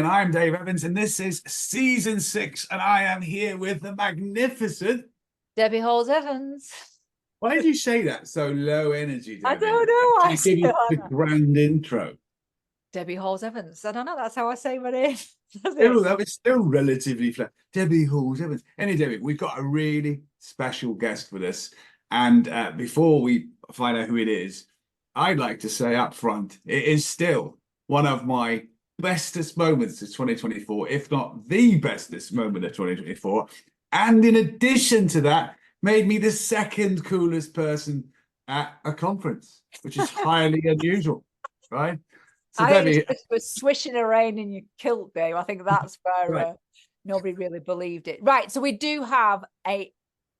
And I'm Dave Evans, and this is season 6, and I am here with the magnificent Debbie Halls-Evans. Why did you say that so low energy, Debbie? I don't know. I give you the grand intro. Debbie Halls-Evans. I don't know. That's how I say my name. That was still relatively flat. Debbie Halls-Evans. Anyway, Debbie, we've got a really special guest with us. And before we find out who it is, I'd like to say up front, it is still one of my bestest moments of 2024, if not the bestest moment of 2024. And in addition to that, made me the second coolest person at a conference, which is highly unusual, right? So Debbie, was swishing a rain in your kilt, Dave. I think that's where right. Nobody really believed it. Right, so we do have a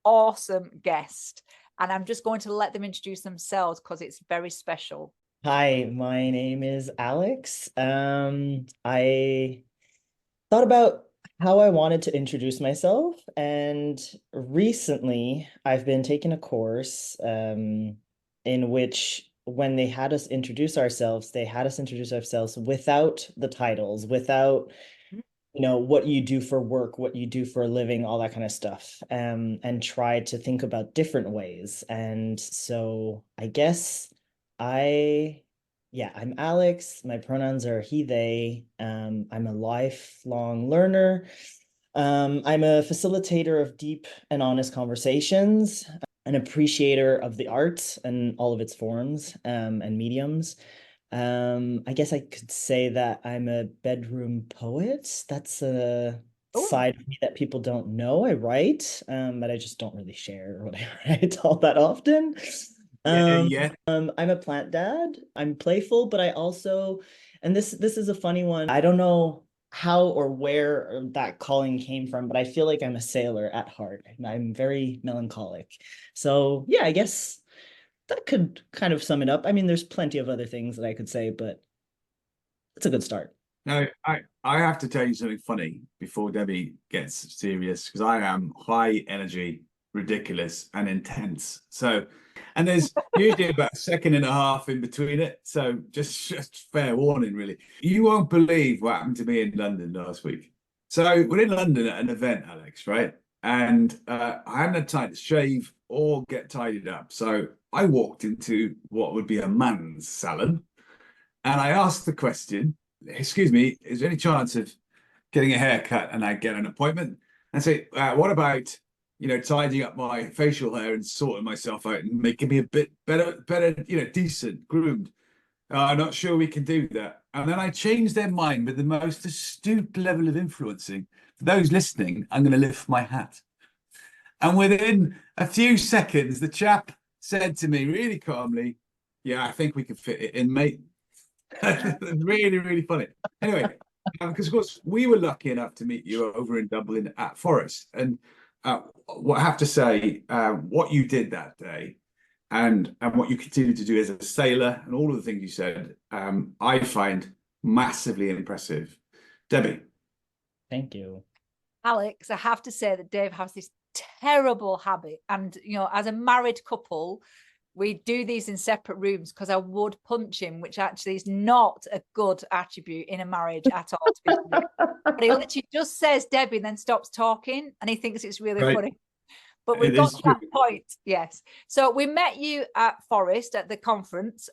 awesome guest, and I'm just going to let them introduce themselves because it's very special. Hi, my name is Alex. I thought about how I wanted to introduce myself, and recently I've been taking a course in which when they had us introduce ourselves, without the titles, without what you do for work, what you do for a living, all that kind of stuff, and try to think about different ways. And so I guess I'm Alex. My pronouns are he, they. I'm a lifelong learner. I'm a facilitator of deep and honest conversations, an appreciator of the arts and all of its forms and mediums. I guess I could say that I'm a bedroom poet. That's a side of me that people don't know. I write, but I just don't really share what I write all that often. I'm a plant dad. I'm playful, but I also, and this is a funny one. I don't know how or where that calling came from, but I feel like I'm a sailor at heart. I'm very melancholic. So yeah, I guess that could kind of sum it up. I mean, there's plenty of other things that I could say, but it's a good start. Now, I have to tell you something funny before Debbie gets serious, because I am high energy, ridiculous, and intense. So, and there's usually about a second and a half in between it. So just fair warning, really. You won't believe what happened to me in London last week. So we're in London at an event, Alex, right? And I hadn't had time to shave or get tidied up. So I walked into what would be a man's salon, and I asked the question, excuse me, is there any chance of getting a haircut and I get an appointment? And say, what about, tidying up my facial hair and sorting myself out and making me a bit better, decent, groomed? I'm not sure we can do that. And then I changed their mind with the most astute level of influencing. For those listening, I'm going to lift my hat. And within a few seconds, the chap said to me really calmly, yeah, I think we can fit it in, mate. Really, really funny. Anyway, because of course we were lucky enough to meet you over in Dublin at Phorest. And what I have to say, what you did that day and what you continue to do as a sailor and all of the things you said, I find massively impressive. Debbie. Thank you. Alex, I have to say that Dave has this terrible habit. And, as a married couple, we do these in separate rooms because I would punch him, which actually is not a good attribute in a marriage at all. But he literally just says Debbie, then stops talking, and he thinks it's really funny. But we've got to that point, yes. So we met you at Phorest at the conference.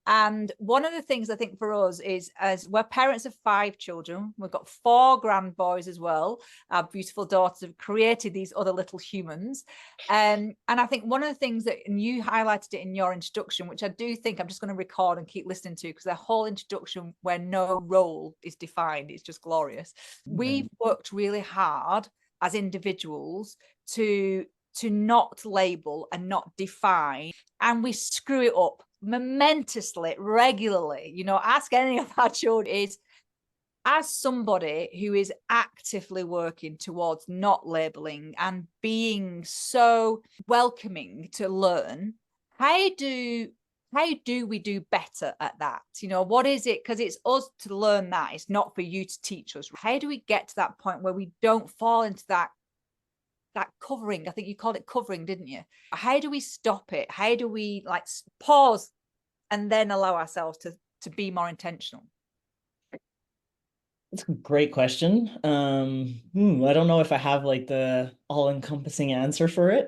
And one of the things I think for us is, as we're parents of 5 children, we've got 4 grand boys as well. Our beautiful daughters have created these other little humans. And I think one of the things that, and you highlighted it in your introduction, which I do think I'm just going to record and keep listening to, because the whole introduction where no role is defined, it's just glorious. We've worked really hard as individuals to not label and not define, and we screw it up momentously, regularly. Ask any of our children. Is, as somebody who is actively working towards not labeling and being so welcoming to learn, how do we do better at that? What is it? Because it's us to learn that. It's not for you to teach us. How do we get to that point where we don't fall into that covering? I think you called it covering, didn't you? How do we stop it? How do we pause and then allow ourselves to be more intentional? That's a great question. I don't know if I have like the all-encompassing answer for it.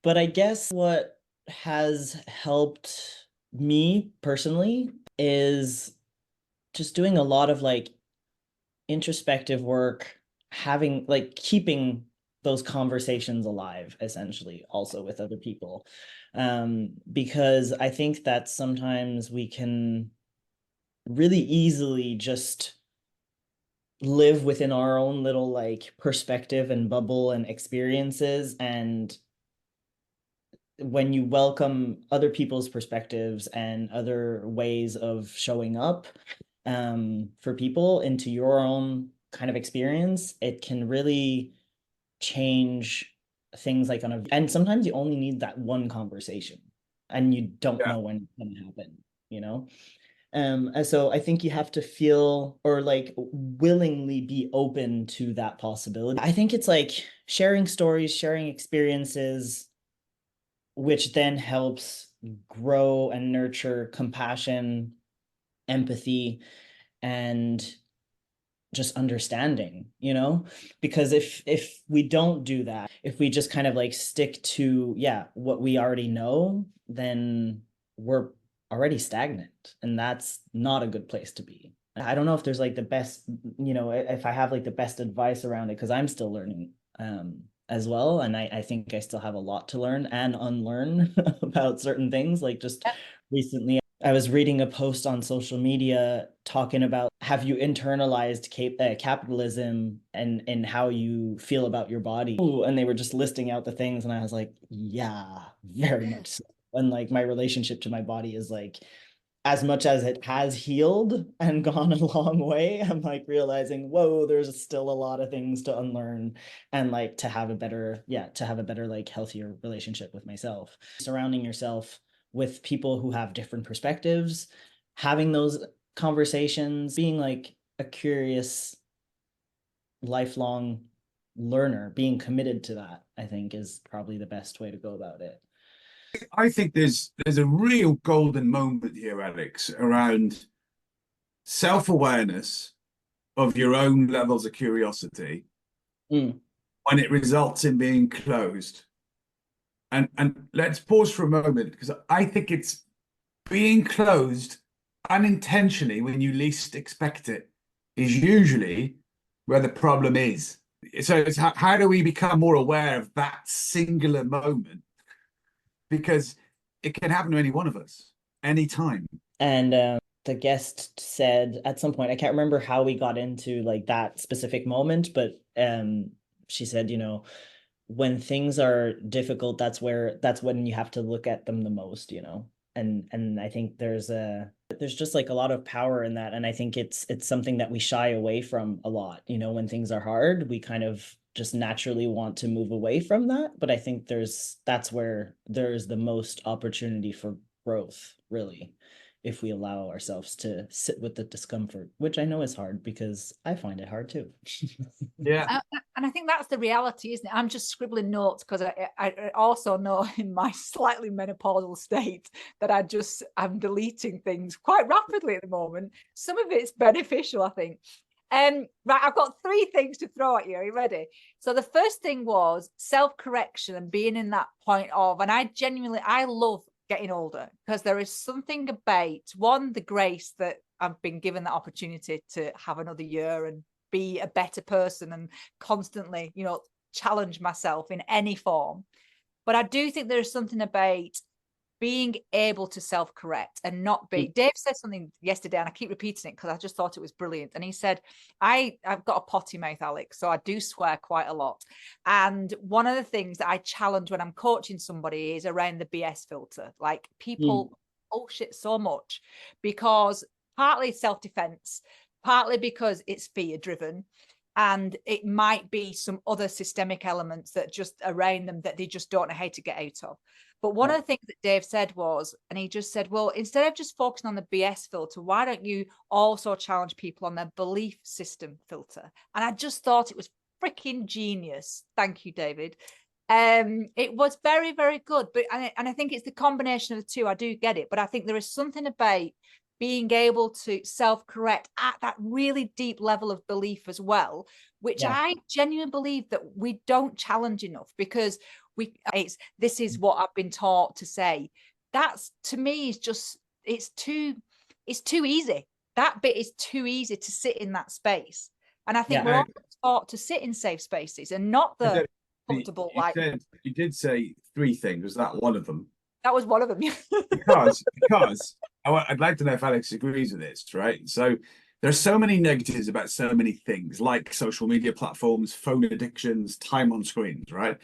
But I guess what has helped me personally is just doing a lot of like introspective work, having like keeping those conversations alive, essentially, also with other people. Because I think that sometimes we can really easily just live within our own little like perspective and bubble and experiences, and when you welcome other people's perspectives and other ways of showing up for people into your own kind of experience, it can really change things like and sometimes you only need that one conversation and you don't know when it's going to happen, you know? And so I think you have to feel or like willingly be open to that possibility. I think it's like sharing stories, sharing experiences, which then helps grow and nurture compassion, empathy, and just understanding, you know? Because if we don't do that, if we just kind of like stick to what we already know, then we're already stagnant, and that's not a good place to be. I don't know if there's like the best, if I have like the best advice around it, because I'm still learning as well, and I think I still have a lot to learn and unlearn about certain things. Like just recently I was reading a post on social media talking about, have you internalized capitalism and how you feel about your body? Ooh, and they were just listing out the things, and I was like, yeah, very much so. And like my relationship to my body is like, as much as it has healed and gone a long way, I'm like realizing, whoa, there's still a lot of things to unlearn, and like to have a better like healthier relationship with myself. Surrounding yourself with people who have different perspectives, having those conversations, being like a curious, lifelong learner, being committed to that, I think is probably the best way to go about it. I think there's a real golden moment here, Alex, around self-awareness of your own levels of curiosity when it results in being closed. And let's pause for a moment, because I think it's being closed unintentionally when you least expect it is usually where the problem is. So it's how do we become more aware of that singular moment? Because it can happen to any one of us anytime. And the guest said at some point, I can't remember how we got into like that specific moment, but she said, when things are difficult, that's when you have to look at them the most, and I think there's just like a lot of power in that, and I think it's something that we shy away from a lot. When things are hard, we kind of just naturally want to move away from that, but I think that's where there's the most opportunity for growth, really, if we allow ourselves to sit with the discomfort, which I know is hard because I find it hard too. Yeah. And I think that's the reality, isn't it? I'm just scribbling notes because I also know in my slightly menopausal state that I'm deleting things quite rapidly at the moment. Some of it's beneficial, I think. Right, I've got 3 things to throw at you. Are you ready? So the first thing was self-correction and being in that point of, and I love getting older because there is something about, one, the grace that I've been given the opportunity to have another year and be a better person and constantly, challenge myself in any form. But I do think there's something about being able to self-correct and not be. Dave said something yesterday, and I keep repeating it because I just thought it was brilliant. And he said, I've got a potty mouth, Alex, so I do swear quite a lot. And one of the things that I challenge when I'm coaching somebody is around the BS filter. Like people bullshit so much because partly self-defense, partly because it's fear driven. And it might be some other systemic elements that just around them that they just don't know how to get out of. But one of the things that Dave said was, and he just said, well, instead of just focusing on the BS filter, why don't you also challenge people on their belief system filter? And I just thought it was freaking genius. Thank you, David. It was very, very good. But and I think it's the combination of the two. I do get it. But I think there is something about being able to self-correct at that really deep level of belief as well, which I genuinely believe that we don't challenge enough, because this is what I've been taught to say. That's, to me, is just, it's too easy. That bit is too easy to sit in that space. And I think we're all taught to sit in safe spaces and not the comfortable, you did say 3 things. Was that one of them? That was one of them. because I'd like to know if Alex agrees with this, right? So there's so many negatives about so many things, like social media platforms, phone addictions, time on screens, right?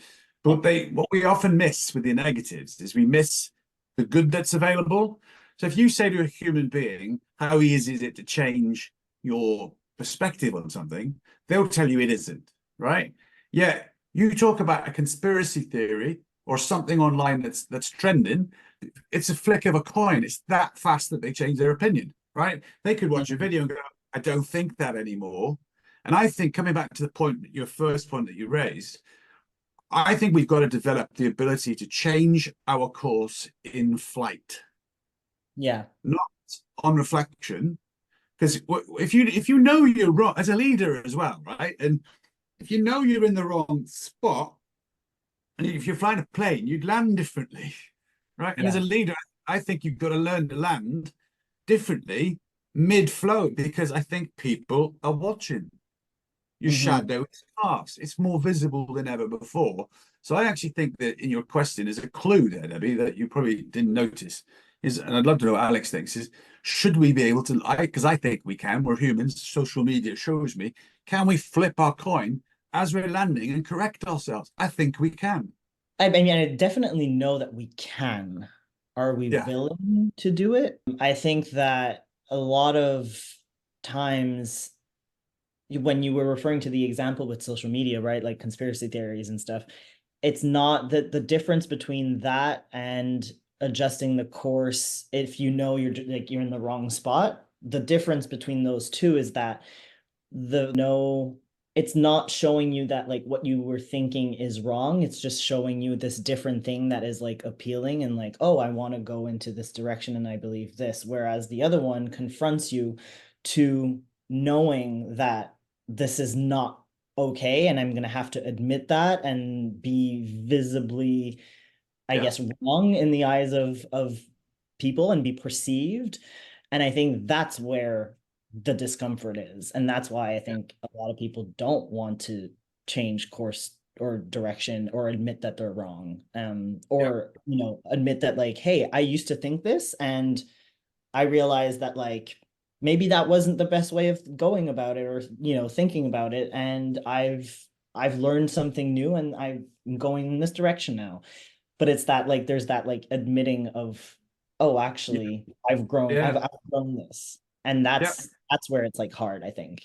But what we often miss with the negatives is we miss the good that's available. So if you say to a human being, how easy is it to change your perspective on something, they'll tell you it isn't, right? Yeah, you talk about a conspiracy theory or something online that's trending, it's a flick of a coin. It's that fast that they change their opinion, right? They could watch a video and go, I don't think that anymore. And I think, coming back to the point, your first point that you raised, I think we've got to develop the ability to change our course in flight. Yeah. Not on reflection. Because if you know you're wrong as a leader as well, right? And if you know you're in the wrong spot, and if you're flying a plane, you'd land differently, right? And as a leader, I think you've got to learn to land differently mid-flow, because I think people are watching. Your shadow is fast. It's more visible than ever before. So I actually think that in your question is a clue there, Debbie, that you probably didn't notice. And I'd love to know what Alex thinks, is should we be able to, because I think we can, we're humans, social media shows me, can we flip our coin as we're landing and correct ourselves? I think we can. I mean, I definitely know that we can. Are we willing to do it? I think that a lot of times, when you were referring to the example with social media, right, like conspiracy theories and stuff, it's not that the difference between that and adjusting the course, if you know you're in the wrong spot, the difference between those two is that it's not showing you that like what you were thinking is wrong. It's just showing you this different thing that is like appealing and like, oh, I want to go into this direction and I believe this. Whereas the other one confronts you to knowing that this is not okay, and I'm going to have to admit that and be visibly, I guess, wrong in the eyes of people and be perceived. And I think that's where the discomfort is. And that's why I think a lot of people don't want to change course or direction or admit that they're wrong. Or, admit that like, hey, I used to think this and I realized that like, maybe that wasn't the best way of going about it or, thinking about it. And I've learned something new and I'm going in this direction now. But it's that like, there's that like admitting of, oh, actually, I've grown, I've outgrown this. And that's where it's like hard, I think.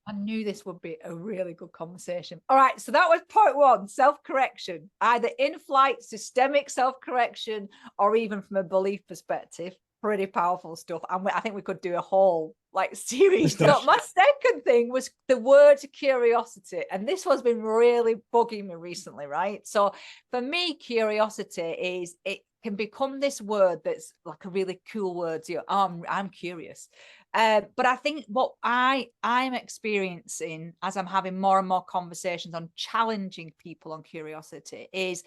I knew this would be a really good conversation. All right, so that was point 1, self-correction, either in-flight, systemic self-correction, or even from a belief perspective. Pretty powerful stuff. And I think we could do a whole like series. So my second thing was the word curiosity. And this has been really bugging me recently, right? So for me, curiosity it can become this word that's like a really cool word. I'm curious. But I think what I'm experiencing as I'm having more and more conversations on challenging people on curiosity is,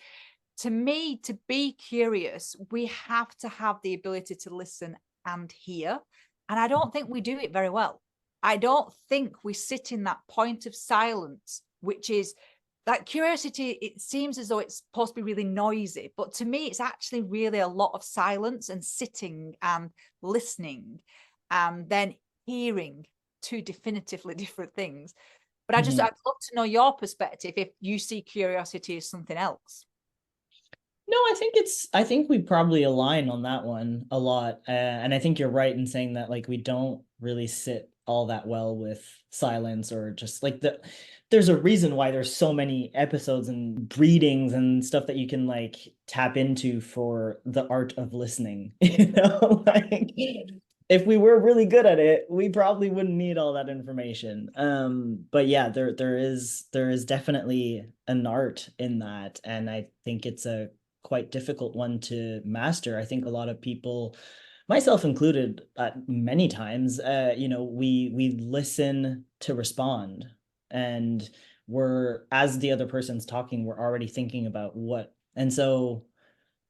to me, to be curious, we have to have the ability to listen and hear. And I don't think we do it very well. I don't think we sit in that point of silence, which is that curiosity. It seems as though it's supposed to be really noisy, but to me, it's actually really a lot of silence and sitting and listening and then hearing, two definitively different things. But I'd love to know your perspective if you see curiosity as something else. No, I think we probably align on that one a lot. And I think you're right in saying that like we don't really sit all that well with silence, or just like there's a reason why there's so many episodes and readings and stuff that you can like tap into for the art of listening. Like if we were really good at it, we probably wouldn't need all that information. But yeah, there is definitely an art in that. And I think it's a quite difficult one to master. I think a lot of people myself included, many times, we listen to respond, and as the other person's talking, we're already thinking about and so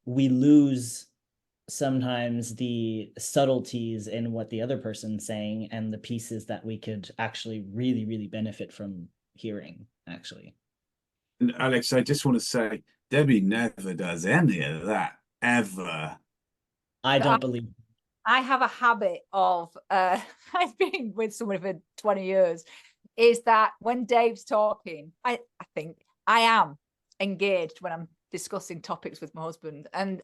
we lose sometimes the subtleties in what the other person's saying and the pieces that we could actually really, really benefit from hearing, actually. And Alex, I just want to say, Debbie never does any of that, ever. I don't believe. I have a habit of, I've been with someone for 20 years, is that when Dave's talking, I think I am engaged when I'm discussing topics with my husband, and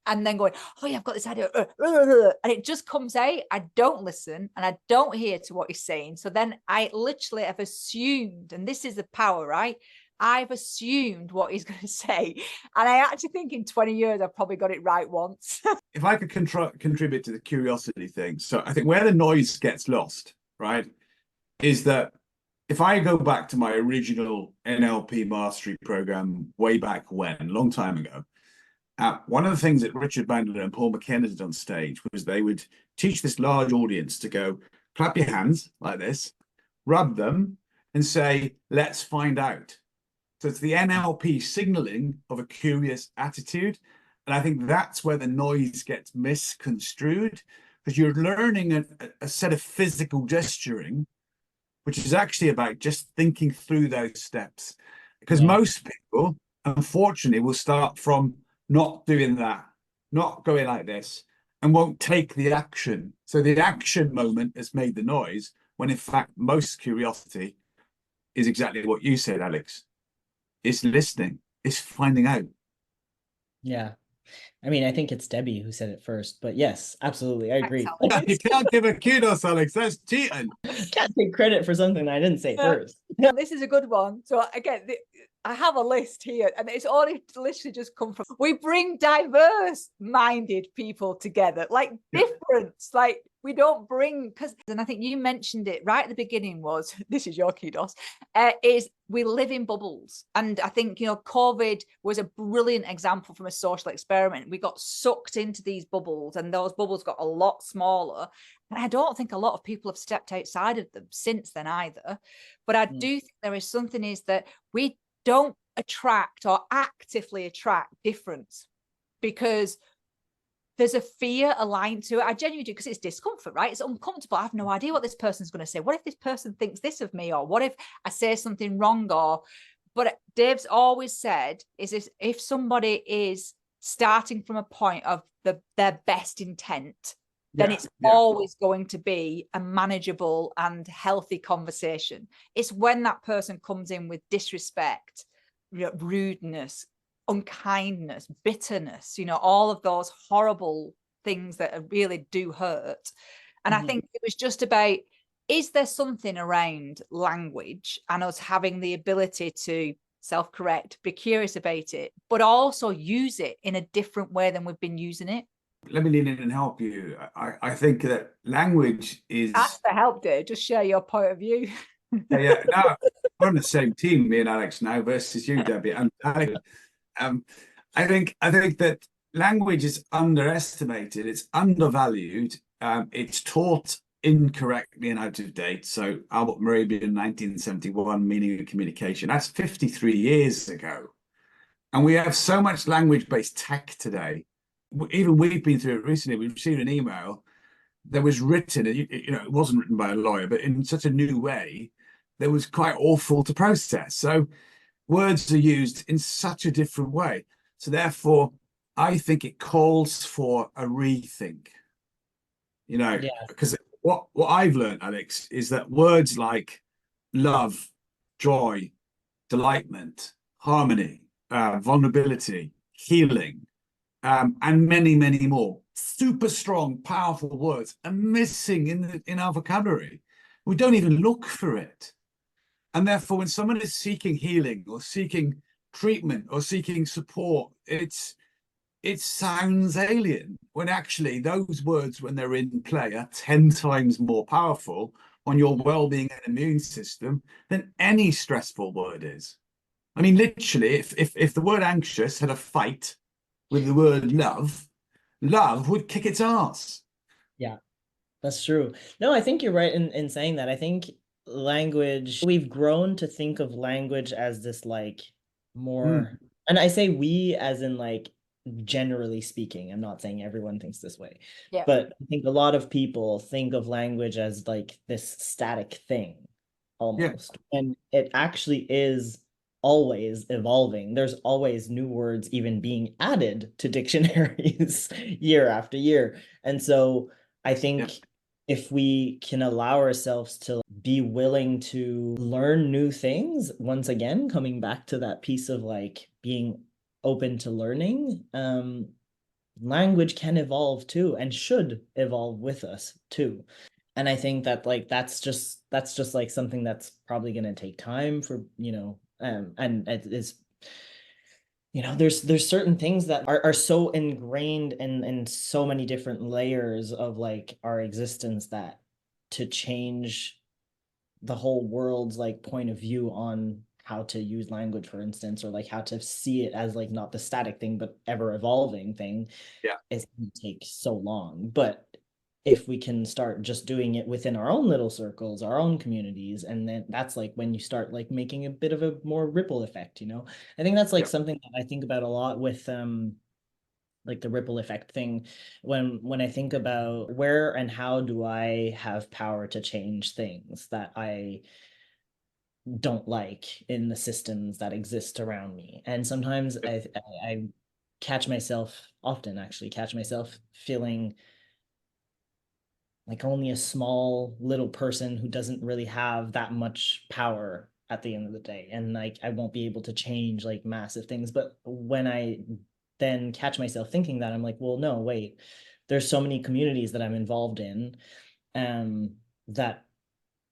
then going, oh yeah, I've got this idea, and it just comes out. I don't listen and I don't hear to what he's saying. So then I literally have assumed, and this is the power, right? I've assumed what he's going to say. And I actually think in 20 years, I've probably got it right once. If I could contribute to the curiosity thing. So I think where the noise gets lost, right, is that if I go back to my original NLP mastery program way back when, a long time ago, one of the things that Richard Bandler and Paul McKenna did on stage was they would teach this large audience to go, clap your hands like this, rub them, and say, let's find out. So it's the NLP signaling of a curious attitude. And I think that's where the noise gets misconstrued, because you're learning a set of physical gesturing, which is actually about just thinking through those steps. Because most people, unfortunately, will start from not doing that, not going like this, and won't take the action. So the action moment has made the noise, when in fact, most curiosity is exactly what you said, Alex. It's listening, it's finding out. Yeah. I mean, I think it's Debbie who said it first, but yes, absolutely. I agree. You can't give a kudos, Alex. That's cheating. Can't take credit for something I didn't say first. This is a good one. So again, I have a list here, and it's only literally just come from, we bring diverse minded people together, like difference, like we don't bring, because, and I think you mentioned it right at the beginning, was, this is your kudos, is we live in bubbles. And I think, COVID was a brilliant example from a social experiment. We got sucked into these bubbles, and those bubbles got a lot smaller. And I don't think a lot of people have stepped outside of them since then either. But I do think there is something, is that we don't attract or actively attract difference, because there's a fear aligned to it. I genuinely do, because it's discomfort, right? It's uncomfortable. I have no idea what this person's going to say. What if this person thinks this of me? Or what if I say something wrong? But Dave's always said is if somebody is starting from a point of their best intent, then it's always going to be a manageable and healthy conversation. It's when that person comes in with disrespect, rudeness, unkindness, bitterness, all of those horrible things that really do hurt. And I think it was just about, is there something around language and us having the ability to self-correct, be curious about it, but also use it in a different way than we've been using it? Let me lean in and help you. I think that language is... Ask for help, Dave. Just share your point of view. No, we're on the same team, me and Alex now, versus you, Debbie. And Alex, I think that language is underestimated. It's undervalued. It's taught incorrectly and out of date. So Albert Morabian in 1971, Meaning of Communication. That's 53 years ago. And we have so much language-based tech today. Even we've been through it recently. We've received an email that was written, it wasn't written by a lawyer, but in such a new way that was quite awful to process. So words are used in such a different way. So therefore, I think it calls for a rethink. Because what I've learned, Alex, is that words like love, joy, delightment, harmony, vulnerability, healing, and many, many more super strong, powerful words are missing in our vocabulary. We don't even look for it. And therefore, when someone is seeking healing or seeking treatment or seeking support, it sounds alien, when actually those words, when they're in play, are 10 times more powerful on your well-being and immune system than any stressful word is. I mean, literally, if the word anxious had a fight with the word love would kick its ass. Yeah, that's true. No, I think you're right in saying that. I think language, we've grown to think of language as this like more, Mm, and I say we as in like generally speaking. I'm not saying everyone thinks this way, Yeah. but I think a lot of people think of language as like this static thing yeah, almost. And it actually is always evolving. There's always new words even being added to dictionaries year after year. And so I yeah, think if we can allow ourselves to be willing to learn new things, once again, coming back to that piece of like being open to learning, language can evolve too and should evolve with us too. And I think that like that's just like something that's probably going to take time for, and it is, there's certain things that are so ingrained in so many different layers of like our existence that to change the whole world's like point of view on how to use language, for instance, or like how to see it as like not the static thing but ever evolving thing, yeah. is going to take so long. But if we can start just doing it within our own little circles, our own communities, and then that's like when you start like making a bit of a more ripple effect, I think that's like Yeah. something that I think about a lot with like the ripple effect thing, when I think about where and how do I have power to change things that I don't like in the systems that exist around me. And sometimes I catch myself, often actually catch myself feeling like only a small little person who doesn't really have that much power at the end of the day, and like I won't be able to change like massive things. But when I then catch myself thinking that, I'm like, well, no, wait, there's so many communities that I'm involved in, um that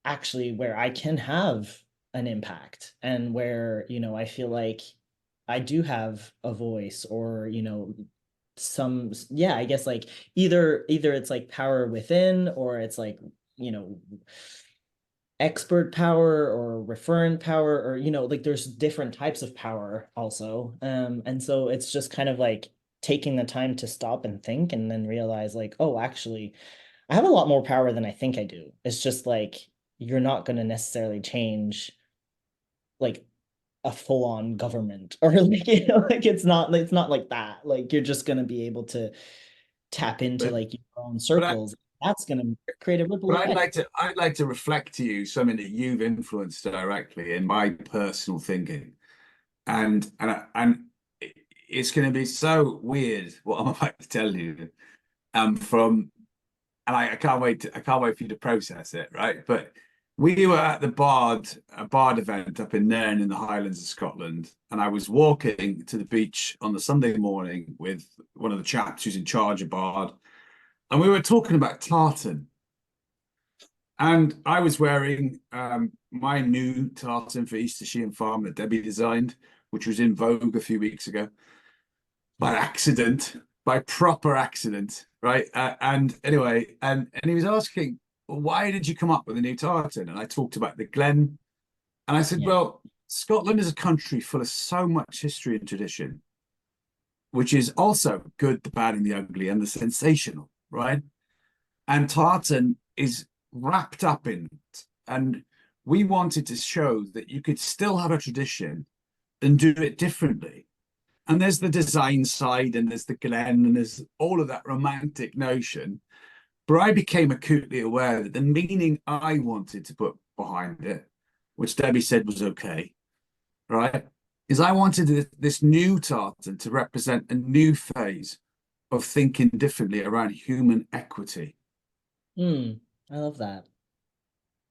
actually where I can have an impact, and where I feel like I do have a voice, or some, yeah, I guess like either it's like power within, or it's like you know expert power or referent power, or like there's different types of power also, and so it's just kind of like taking the time to stop and think, and then realize like, oh, actually I have a lot more power than I think I do. It's just like you're not going to necessarily change like a full-on government, or like like it's not like that. Like you're just going to be able to tap into But like your own but I circles. That's going to create a ripple but effect. I'd like to reflect to you something that you've influenced directly in my personal thinking, and it's going to be so weird what I'm about to tell you. From and I can't wait for you to process it, right? But we were at a Bard event up in Nairn in the Highlands of Scotland, and I was walking to the beach on the Sunday morning with one of the chaps who's in charge of Bard, and we were talking about tartan. And I was wearing my new tartan for Easter Sheehan Farm that Debbie designed, which was in vogue a few weeks ago, by accident, by proper accident, right? And anyway, and he was asking, well, why did you come up with a new tartan? And I talked about the Glen, and I said, Yeah. well, Scotland is a country full of so much history and tradition, which is also good, the bad, and the ugly, and the sensational, right? And tartan is wrapped up in it. And we wanted to show that you could still have a tradition and do it differently. And there's the design side, and there's the Glen, and there's all of that romantic notion. But I became acutely aware that the meaning I wanted to put behind it, which Debbie said was okay, right, is I wanted this new tartan to represent a new phase of thinking differently around human equity. I love that.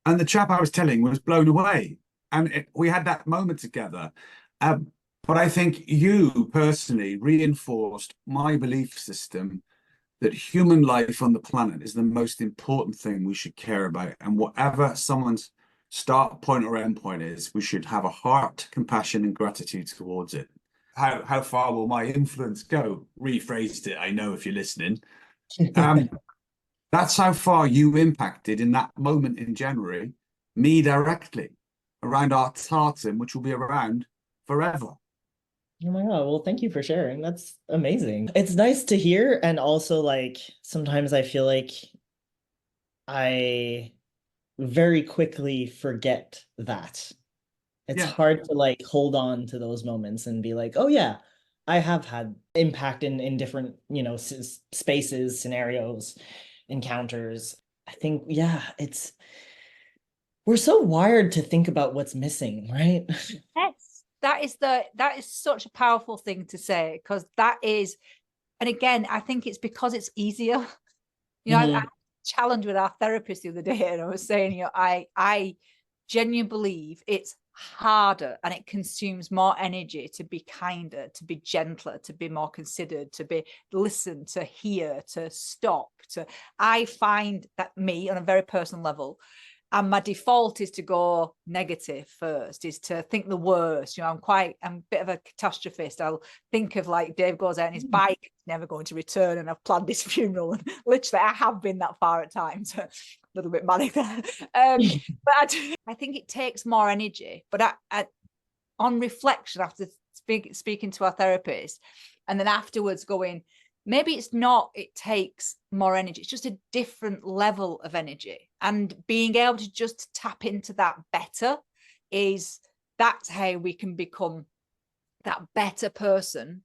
And the chap I was telling was blown away. And we had that moment together. Um, but I think you personally reinforced my belief system that human life on the planet is the most important thing we should care about. And whatever someone's start point or end point is, we should have a heart, compassion, and gratitude towards it. How far will my influence go? Rephrased it, I know if you're listening. Um, that's how far you impacted in that moment in January, me directly, around our tartan, which will be around forever. Oh my God. Well, thank you for sharing. That's amazing. It's nice to hear. And also, like, sometimes I feel like I very quickly forget that. It's Yeah. hard to like hold on to those moments and be like, oh yeah, I have had impact in different, you know, spaces, scenarios, encounters. I think, yeah, we're so wired to think about what's missing, right? Yes, that is such a powerful thing to say, because that is, and again, I think it's because it's easier. You know, I had a challenge with our therapist the other day, and I was saying, you know, I genuinely believe it's harder and it consumes more energy to be kinder, to be gentler, to be more considered, to be listen, to hear, to stop. I find that me on a very personal level, and my default is to go negative first, is to think the worst. You know, I'm a bit of a catastrophist. I'll think of like Dave goes out on his bike, it's never going to return, and I've planned his funeral. And literally, I have been that far at times. A little bit manic there. But I think it takes more energy. But on reflection, after speaking to our therapist, and then afterwards going, maybe it's not, it takes more energy. It's just a different level of energy. And being able to just tap into that better that's how we can become that better person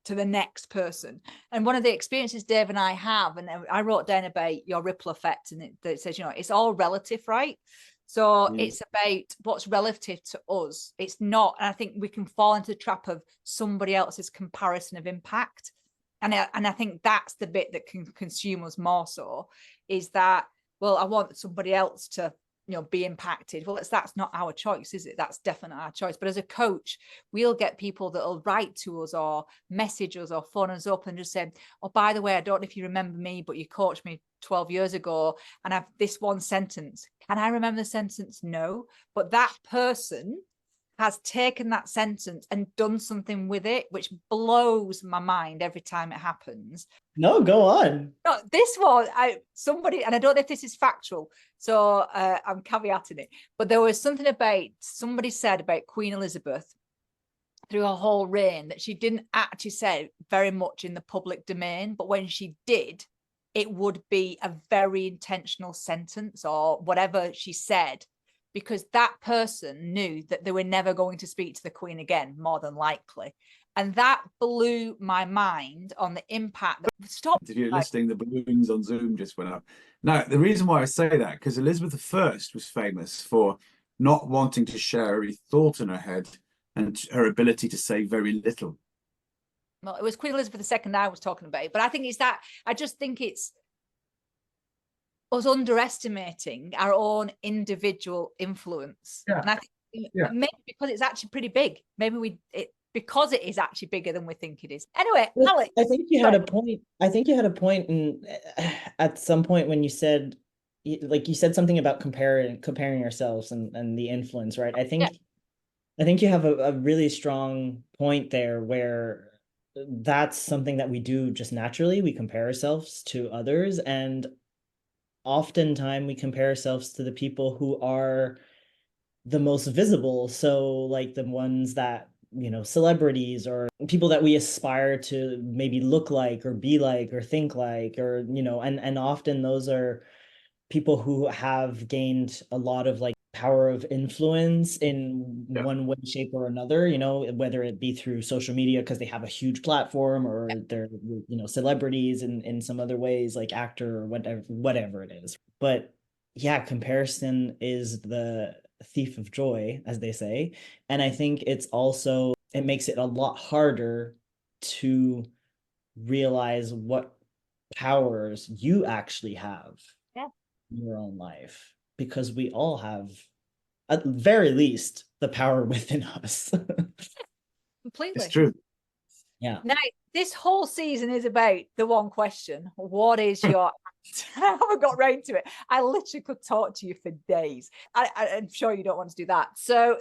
to the next person. And one of the experiences Dave and I have, and I wrote down about your ripple effect, and it says, you know, it's all relative, right? So it's about what's relative to us. It's not, and I think we can fall into the trap of somebody else's comparison of impact. And I think that's the bit that can consume us more so, is that, well, I want somebody else to, you know, be impacted. Well, that's not our choice, is it? That's definitely our choice. But as a coach, we'll get people that'll write to us or message us or phone us up and just say, oh, by the way, I don't know if you remember me, but you coached me 12 years ago and I've this one sentence. Can I remember the sentence? No. But that person has taken that sentence and done something with it, which blows my mind every time it happens. No, go on. No, this one, somebody, and I don't know if this is factual, so I'm caveating it, but there was something about, somebody said about Queen Elizabeth through her whole reign that she didn't actually say very much in the public domain, but when she did, it would be a very intentional sentence or whatever she said, because that person knew that they were never going to speak to the Queen again, more than likely. And that blew my mind on the impact. Stop. If you're listening, the balloons on Zoom just went up. Now, the reason why I say that, because Elizabeth I was famous for not wanting to share every thought in her head and her ability to say very little. Well, it was Queen Elizabeth II I was talking about, but I think it's that, I just think it's us underestimating our own individual influence. Yeah. And I think maybe because it's actually pretty big, maybe because it is actually bigger than we think it is. Anyway, Alex, I think you had a point. I think you had a point at some point when you said, like you said something about comparing ourselves and the influence, right? I think you have a really strong point there where that's something that we do just naturally. We compare ourselves to others, and oftentimes we compare ourselves to the people who are the most visible. So like the ones that, you know, celebrities or people that we aspire to maybe look like or be like or think like, or, you know, and often those are people who have gained a lot of like power of influence in one way, shape, or another, you know, whether it be through social media because they have a huge platform, or they're, you know, celebrities in some other ways, like actor or whatever it is. But yeah, comparison is the thief of joy, as they say. And I think it's also, it makes it a lot harder to realize what powers you actually have in your own life, because we all have, at the very least, the power within us. completely. It's true. Yeah. Now, this whole season is about the one question: what is your I haven't got round to it. I literally could talk to you for days. I'm sure you don't want to do that. So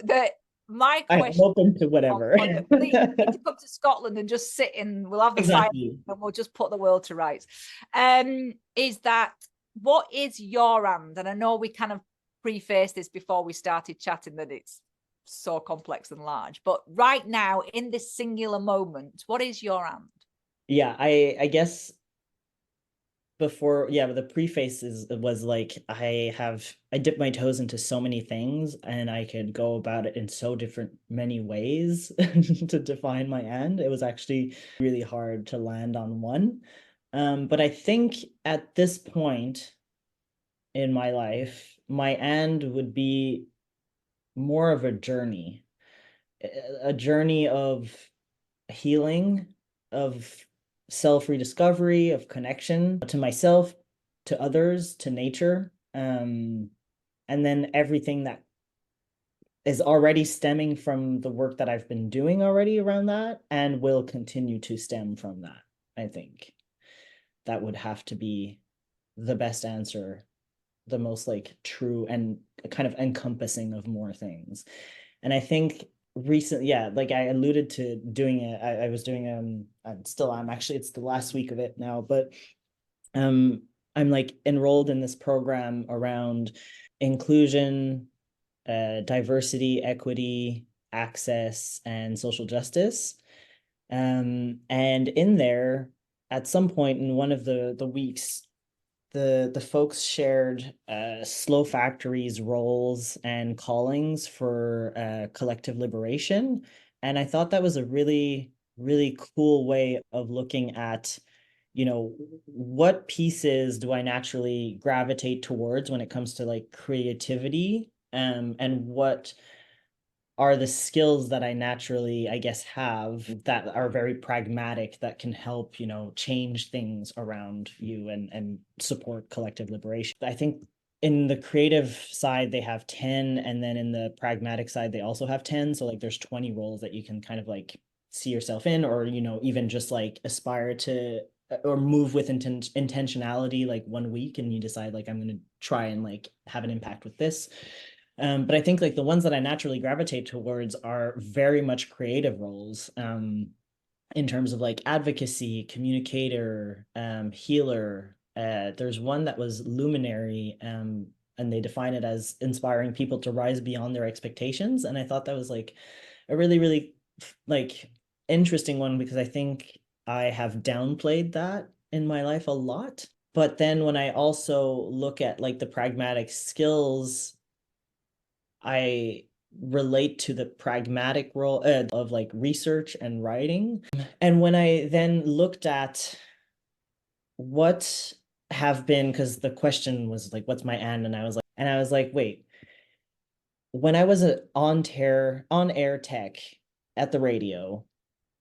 my question, I'm open to whatever. Please, you need to come to Scotland and just sit in, we'll have the fire and we'll just put the world to rights. Is that, what is your and I know we kind of prefaced this before we started chatting that it's so complex and large, but right now in this singular moment, what is your and? Yeah, I guess before, yeah, but the preface was like, I dipped my toes into so many things, and I could go about it in so many ways to define my end. It was actually really hard to land on one. But I think at this point in my life, my end would be more of a journey of healing, of self-rediscovery, of connection to myself, to others, to nature, and then everything that is already stemming from the work that I've been doing already around that and will continue to stem from that. I think that would have to be the best answer, the most like true and kind of encompassing of more things. And I think recently, yeah, like I alluded to doing it, I was doing I'm actually, it's the last week of it now, but I'm like enrolled in this program around inclusion, diversity, equity, access, and social justice. And in there, at some point in one of the weeks, the folks shared Slow Factory's roles and callings for collective liberation. And I thought that was a really, really cool way of looking at, you know, what pieces do I naturally gravitate towards when it comes to like creativity, and what are the skills that I naturally, I guess, have that are very pragmatic, that can help, you know, change things around you and support collective liberation. I think in the creative side, they have 10, and then in the pragmatic side, they also have 10. So like there's 20 roles that you can kind of like see yourself in, or, you know, even just like aspire to or move with intentionality, like 1 week, and you decide like, I'm going to try and like have an impact with this. But I think like the ones that I naturally gravitate towards are very much creative roles, in terms of like advocacy, communicator, healer. There's one that was luminary, and they define it as inspiring people to rise beyond their expectations. And I thought that was like a really, really like interesting one, because I think I have downplayed that in my life a lot. But then when I also look at like the pragmatic skills, I relate to the pragmatic role of like research and writing. And when I then looked at what have been, because the question was like, what's my end? And I was like, wait, when I was on air tech at the radio,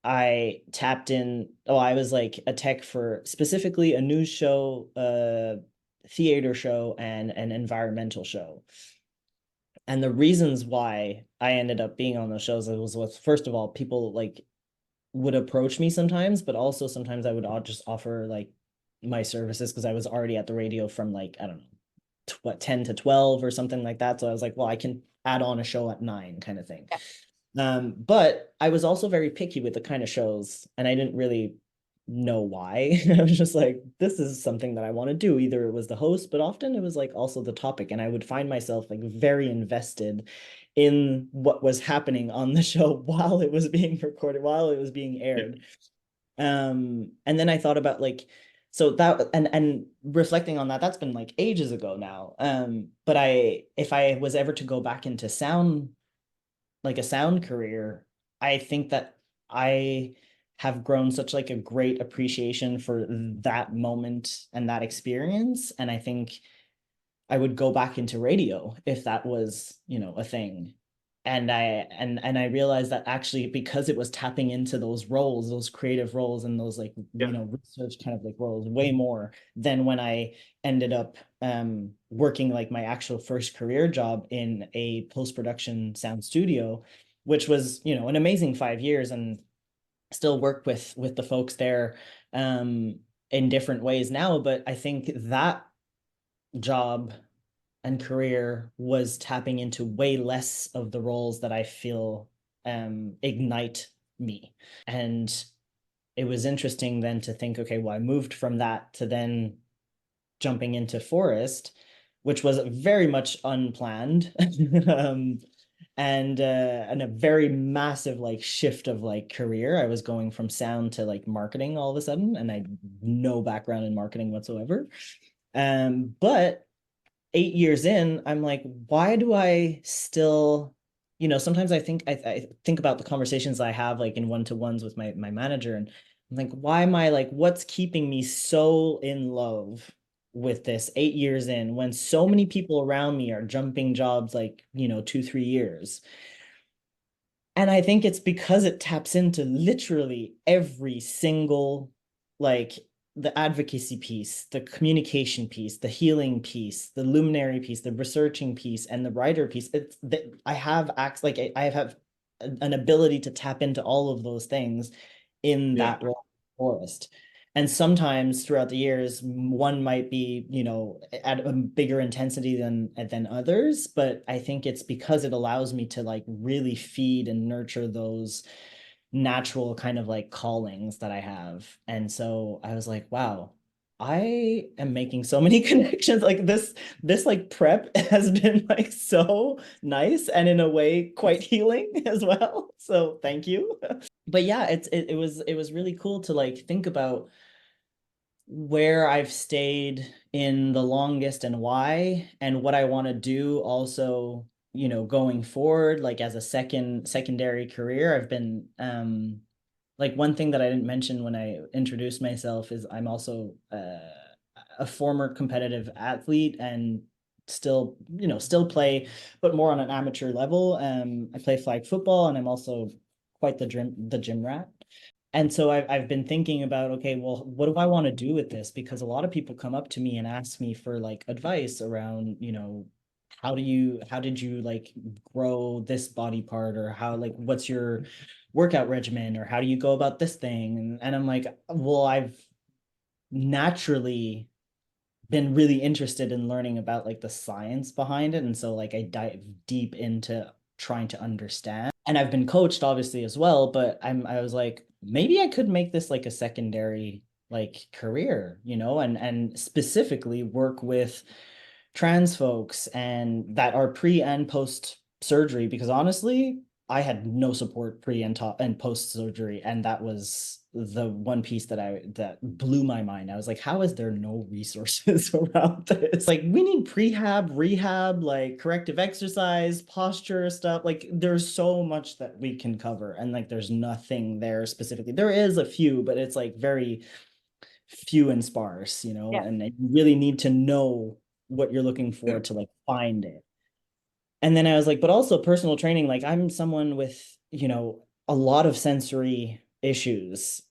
I tapped in, I was like a tech for specifically a news show, a theater show, and an environmental show. And the reasons why I ended up being on those shows was first of all, people like would approach me sometimes, but also sometimes I would just offer like my services, because I was already at the radio from like, I don't know, 10 to 12 or something like that. So I was like, well, I can add on a show at 9 kind of thing. Yeah. But I was also very picky with the kind of shows, and I didn't really know why. I was just like, this is something that I want to do. Either it was the host, but often it was like also the topic. And I would find myself like very invested in what was happening on the show while it was being recorded, while it was being aired. And then I thought about like, so that, and reflecting on that, that's been like ages ago now. But if I was ever to go back into sound, like a sound career, I think that I have grown such like a great appreciation for that moment and that experience. And I think I would go back into radio if that was, you know, a thing. And I realized that actually, because it was tapping into those roles, those creative roles, and those like, you know, research kind of like roles way more than when I ended up working like my actual first career job in a post-production sound studio, which was, you know, an amazing 5 years, and still work with the folks there in different ways now. But I think that job and career was tapping into way less of the roles that I feel ignite me. And it was interesting then to think, okay, well, I moved from that to then jumping into Phorest, which was very much unplanned. and a very massive like shift of like career. I was going from sound to like marketing all of a sudden, and I had no background in marketing whatsoever. But 8 years in, I'm like, why do I still, sometimes I think about the conversations I have like in one-to-ones with my manager, and I'm like, why am I like, what's keeping me so in love with this 8 years in, when so many people around me are jumping jobs like, 2, 3 years? And I think it's because it taps into literally every single, like, the advocacy piece, the communication piece, the healing piece, the luminary piece, the researching piece, and the writer piece. It's that I have acts like I have an ability to tap into all of those things in Yeah. that role forest. And sometimes throughout the years, one might be, at a bigger intensity than others. But I think it's because it allows me to like really feed and nurture those natural kind of like callings that I have. And so I was like, wow, I am making so many connections. Like this like prep has been like so nice, and in a way quite healing as well. So thank you. But yeah, it was really cool to like think about where I've stayed in the longest and why, and what I want to do also, going forward, like as a secondary career. I've been like, one thing that I didn't mention when I introduced myself is I'm also a former competitive athlete, and still play, but more on an amateur level. I play flag football, and I'm also quite the gym rat. And so I've been thinking about, okay, well, what do I want to do with this? Because a lot of people come up to me and ask me for like advice around, how did you like grow this body part, or how, like, what's your workout regimen, or how do you go about this thing? And I'm like, well, I've naturally been really interested in learning about like the science behind it. And so like I dive deep into trying to understand. And I've been coached obviously as well, but I was like, maybe I could make this like a secondary like career, and specifically work with trans folks and that are pre and post surgery, because honestly, I had no support pre and top and post surgery, and that was the one piece that blew my mind. I was like, how is there no resources around this? Like, we need prehab, rehab, like corrective exercise, posture stuff. Like, there's so much that we can cover, and like there's nothing there specifically. There is a few, but it's like very few and sparse, Yeah. and you really need to know what you're looking for to like find it. And then I was like, but also personal training. Like, I'm someone with, a lot of sensory issues.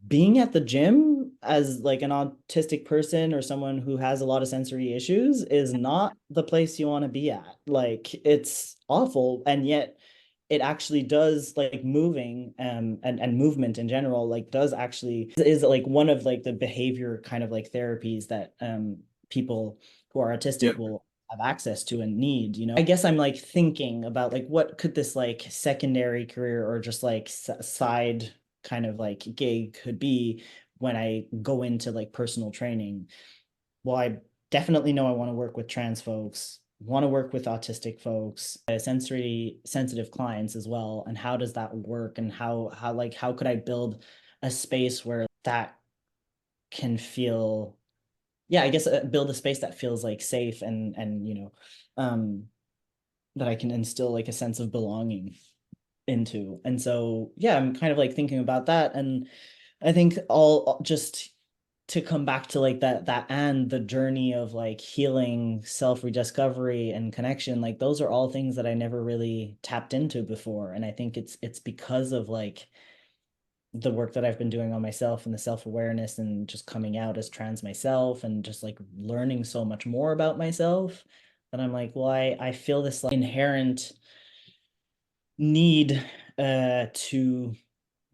Being at the gym as like an autistic person or someone who has a lot of sensory issues is not the place you want to be at. Like, it's awful. And yet it actually does, like, moving and movement in general, like, does actually is like one of like the behavior kind of like therapies that people who are autistic will have access to and need. I guess I'm like thinking about like, what could this like secondary career or just like side kind of like gig could be when I go into like personal training. Well, I definitely know I want to work with trans folks, want to work with autistic folks, sensory sensitive clients as well. And how does that work? And how could I build a space where that can feel, yeah, I guess build a space that feels like safe, and that I can instill like a sense of belonging into. And so, yeah, I'm kind of like thinking about that. And I think all just to come back to like that and the journey of like healing, self-rediscovery, and connection, like those are all things that I never really tapped into before. And I think it's because of like the work that I've been doing on myself and the self-awareness and just coming out as trans myself and just like learning so much more about myself, that I'm like, well, I feel this like inherent need to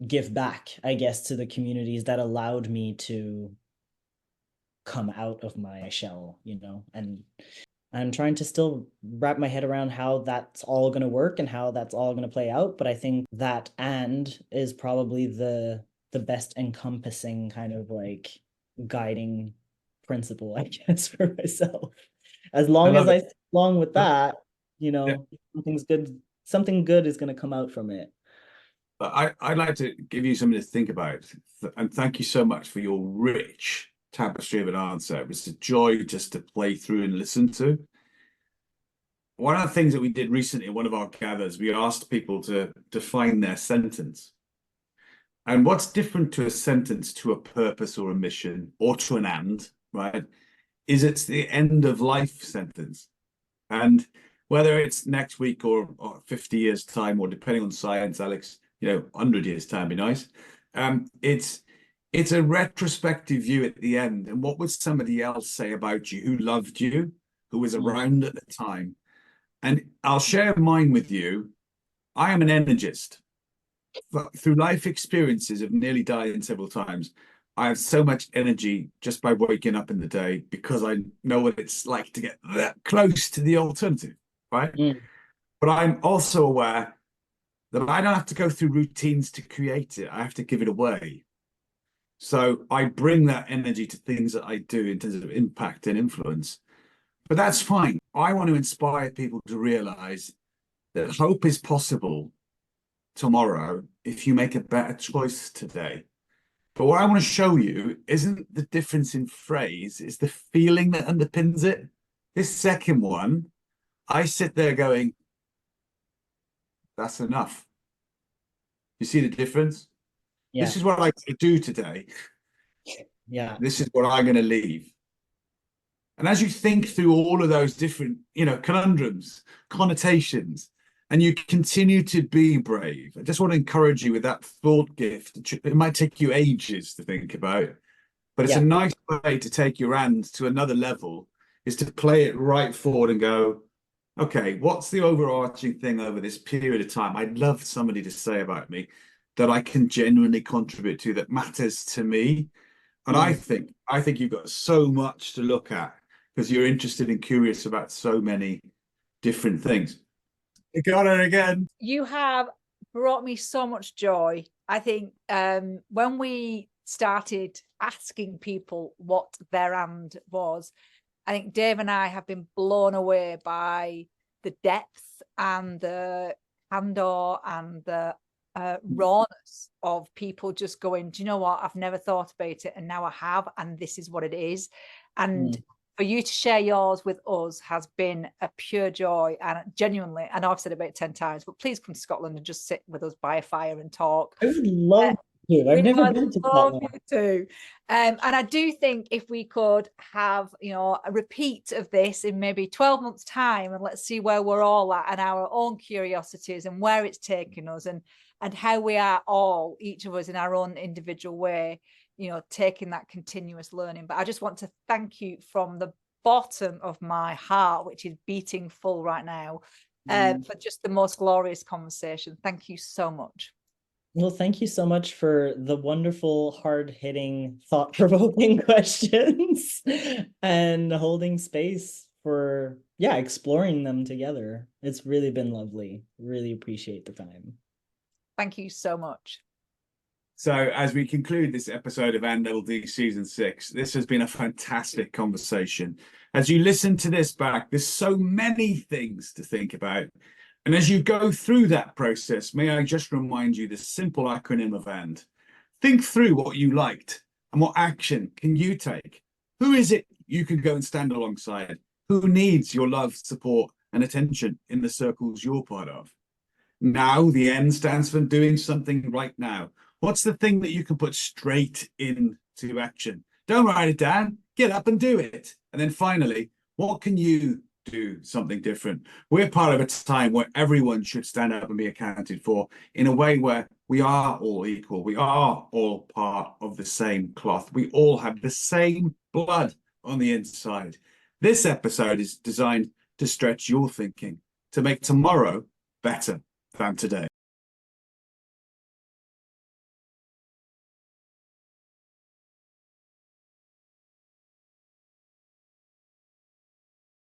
give back, I guess, to the communities that allowed me to come out of my shell, and I'm trying to still wrap my head around how that's all going to work and how that's all going to play out. But I think that and is probably the best encompassing kind of like guiding principle, I guess, for myself. As I long as love I it. stay along with that, Yeah. something good is going to come out from it. I'd like to give you something to think about. And thank you so much for your rich tapestry of an answer. It was a joy just to play through and listen to. One of the things that we did recently in one of our gathers, we asked people to define their sentence. And what's different to a sentence to a purpose or a mission or to an and, right, is it's the end of life sentence. And whether it's next week or 50 years time, or depending on science, Alex, 100 years time be nice. It's a retrospective view at the end. And what would somebody else say about you who loved you, who was around at the time? And I'll share mine with you. I am an energist. Through life experiences of nearly dying several times, I have so much energy just by waking up in the day, because I know what it's like to get that close to the alternative, right? But I'm also aware that I don't have to go through routines to create it. I have to give it away. So I bring that energy to things that I do in terms of impact and influence. But that's fine. I want to inspire people to realize that hope is possible tomorrow if you make a better choice today. But what I want to show you isn't the difference in phrase, it's the feeling that underpins it. This second one, I sit there going, that's enough. You see the difference? Yeah. This is what I do today. Yeah. This is what I'm going to leave. And as you think through all of those different, conundrums, connotations, and you continue to be brave, I just want to encourage you with that thought gift. It might take you ages to think about, but it's a nice way to take your and to another level, is to play it right forward and go, okay, what's the overarching thing over this period of time I'd love somebody to say about me that I can genuinely contribute to, that matters to me? And I think you've got so much to look at, because you're interested and curious about so many different things. You got it again. You have brought me so much joy. I think when we started asking people what their and was, I think Dave and I have been blown away by the depth and the candor and the rawness of people just going, do you know what? I've never thought about it, and now I have, and this is what it is. And for you to share yours with us has been a pure joy. And genuinely, I know I've said it about 10 times, but please come to Scotland and just sit with us by a fire and talk. I would love to. I've never been to Scotland. Too. And I do think if we could have, a repeat of this in maybe 12 months' time, and let's see where we're all at and our own curiosities and where it's taking us, and how we are all, each of us in our own individual way, taking that continuous learning. But I just want to thank you from the bottom of my heart, which is beating full right now, for just the most glorious conversation. Thank you so much. Well, thank you so much for the wonderful, hard-hitting, thought-provoking questions and holding space for, exploring them together. It's really been lovely. Really appreciate the time. Thank you so much. So as we conclude this episode of &DD Season 6, this has been a fantastic conversation. As you listen to this back, there's so many things to think about. And as you go through that process, may I just remind you the simple acronym of AND. Think through what you liked and what action can you take. Who is it you can go and stand alongside? Who needs your love, support, and attention in the circles you're part of? Now, the N stands for doing something right now. What's the thing that you can put straight into action? Don't write it down, get up and do it. And then finally, what can you do something different? We're part of a time where everyone should stand up and be accounted for in a way where we are all equal. We are all part of the same cloth. We all have the same blood on the inside. This episode is designed to stretch your thinking, to make tomorrow better than today.